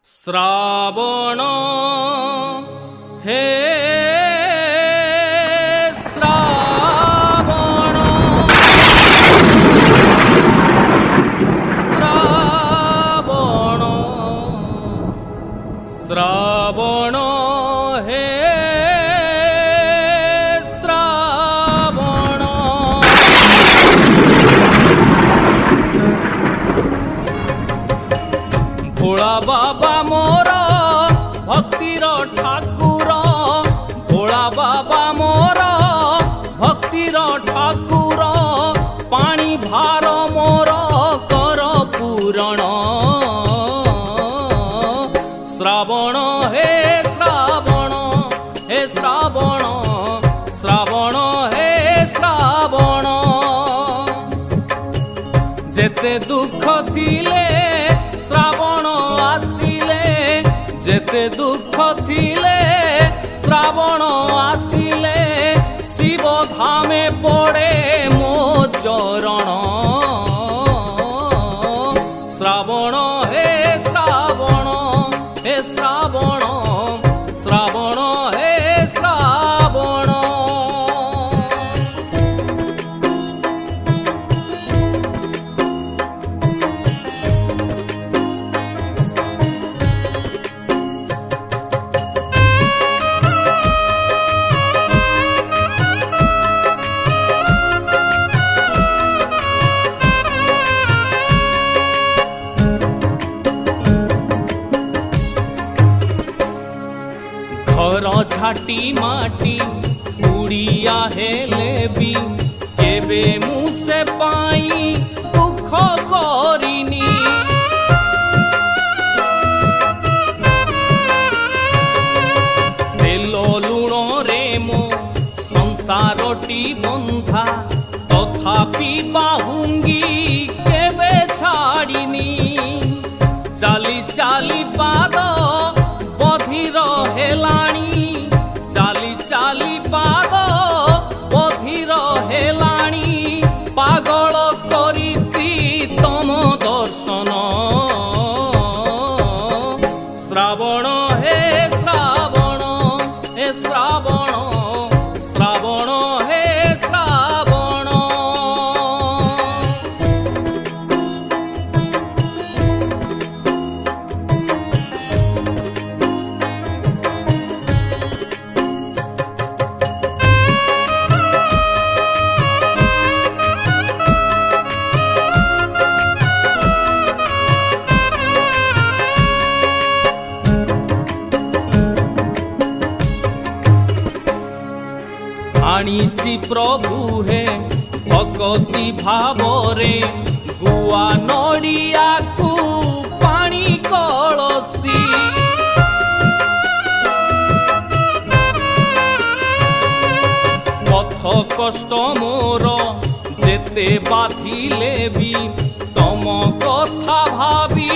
श्रावण हे श्रावण श्रावण श्रावण हे श्रावण भोला बाबा मोर भक्तिर ठाकुर भोला बाबा मोर भक्तिर ठाकुर पानी भार मोर कर पूरण श्रावण हे श्रावण हे श्रावण श्रावण हे श्रावण जेते दुख थिले श्रावण आसिले जेते दुख थिले श्रावण आसिले शिव धामे पड़े मो चरण श्रावण हे श्रावण हे श्रावण श्रावण हे श्रावण घर झाटी माटी उड़िया हेले भी केबे मुसे पाई दुख करिनी तेल लुण रे मो संसारटी बंधा तथापि बाहुंगी केबे छाड़िनी चाली चाली पाद बधिर हेलाणी चाली चाली पाद बधिर हेलाणी पागल करिछि तम दर्शन श्रावण हे श्रावण हे श्रावण श्रावण हे श्रावण आनीची प्रभु हे भक्ति भावरे गुआ नड़िया को पानी कलसी पथ कष्ट मोर जेते बाधिले भी तम कथा भावी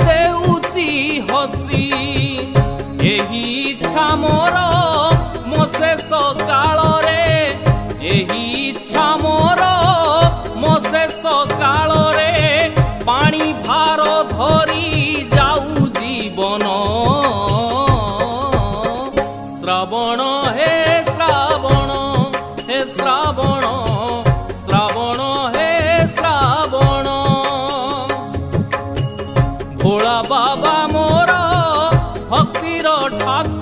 देउची हसी एही इच्छा मोर मो शेष काल रे एही इच्छा मोर मो शेष काल रे पानी भार धरी जाऊ जीवन श्रावण हे श्रावण हे श्रावण श्रावण हे श्रावण भोला बाबा मोर भक्तिर ठाकुर